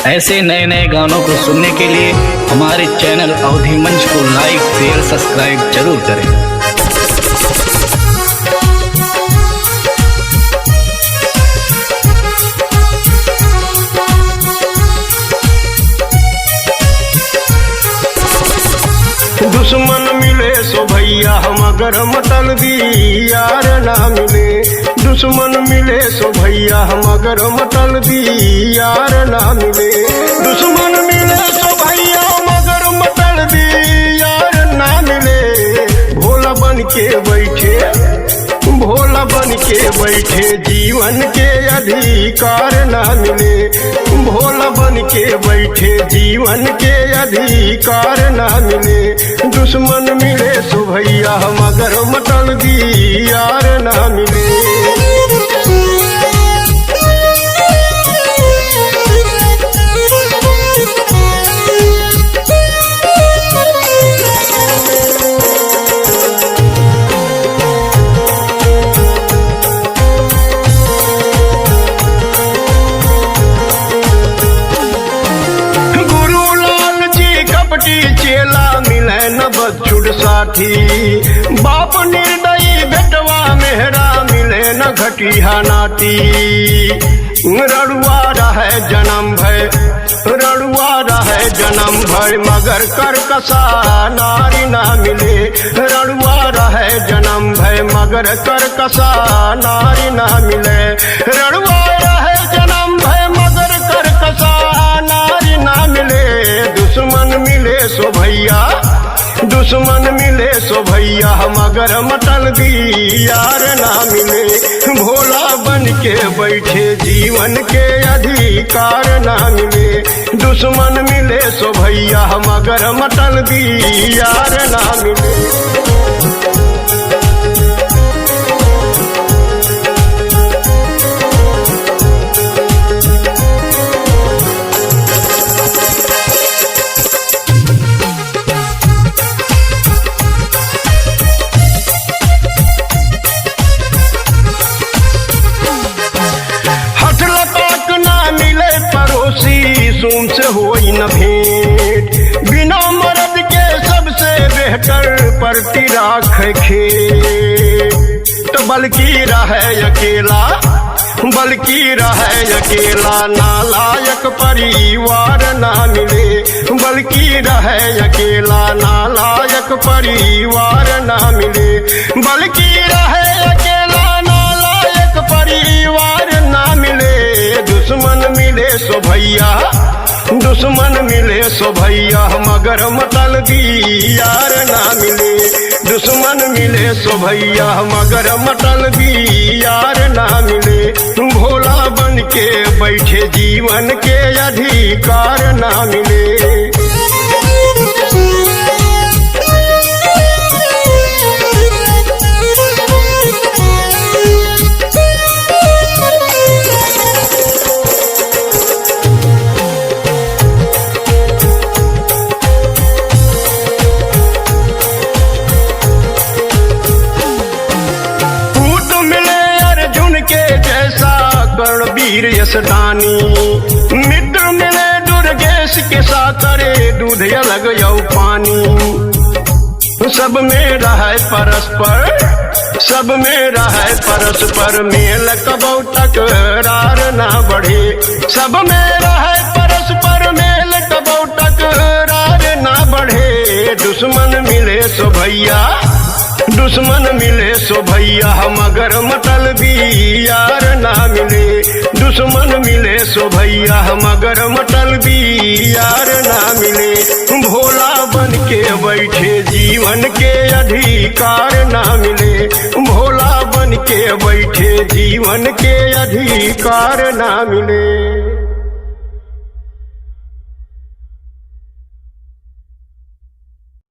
ऐसे नए नए गानों को सुनने के लिए हमारे चैनल अवधि मंच को लाइक शेयर सब्सक्राइब जरूर करें। दुश्मन मिले सो भैया हम अगर मतल दी यार ना मिले। दुश्मन मिले सो भैया हम अगर मतल दी यार ना मिले। दुश्मन मिले सो भैया हम अगर मतल दी यार ना मिले। भोला बन के बैठे जीवन के अधिकार ना मिले। भोला बन के बैठे जीवन के अधिकार ना मिले। दुश्मन मिले सो भैया हम अगर मतल दी यार ना मिले। चेला मिले न बछुड़ साथी। बाप निर्दयी बेटवा मेहरा मिले न घटिया नाती। रड़ुआ रहे जन्म भय मगर करकसा नारी ना मिले। रड़ुआ रहे जन्म भय मगर करकसा नारी ना मिले। रड़ुआ रहे जन्म भय मगर करकसा नारी ना मिले। दुश्मन मिले सो भैया हम अगर मतल दी यार ना मिले। भोला बन के बैठे जीवन के अधिकार ना मिले। दुश्मन मिले सो भैया हम अगर मतल दी यार ना मिले। सोम से होई न भेंट बिना मर्द के सबसे बेहतर परती राखे खेत। तो बल्कि रहे अकेला नालायक परिवार ना मिले। बल्कि रहे अकेला नालायक परिवार ना मिले। बल्कि रहे अकेला नालायक परिवार ना मिले। दुश्मन मिले सो भैया हम अगर मतल दी यार ना मिले। दुश्मन मिले सो भैया हम अगर मतल दी यार ना मिले। भोला बन के बैठे जीवन के अधिकार ना मिले। वीर यशदानी मित्र मिले दुर्गेश के साकरे दूध अलग यौ पानी। सब में रहे परस्पर मेल कबौ तकरार ना बढ़े। सब में रहे परस्पर मेल कबौ तकरार ना बढ़े। दुश्मन मिले सो भैया हम अगर मतल दी यार ना मिले। दुश्मन मिले सो भैया हम अगर मतल दी यार ना मिले। भोला बन के बैठे जीवन के अधिकार ना मिले। भोला बन के बैठे जीवन के अधिकार ना मिले।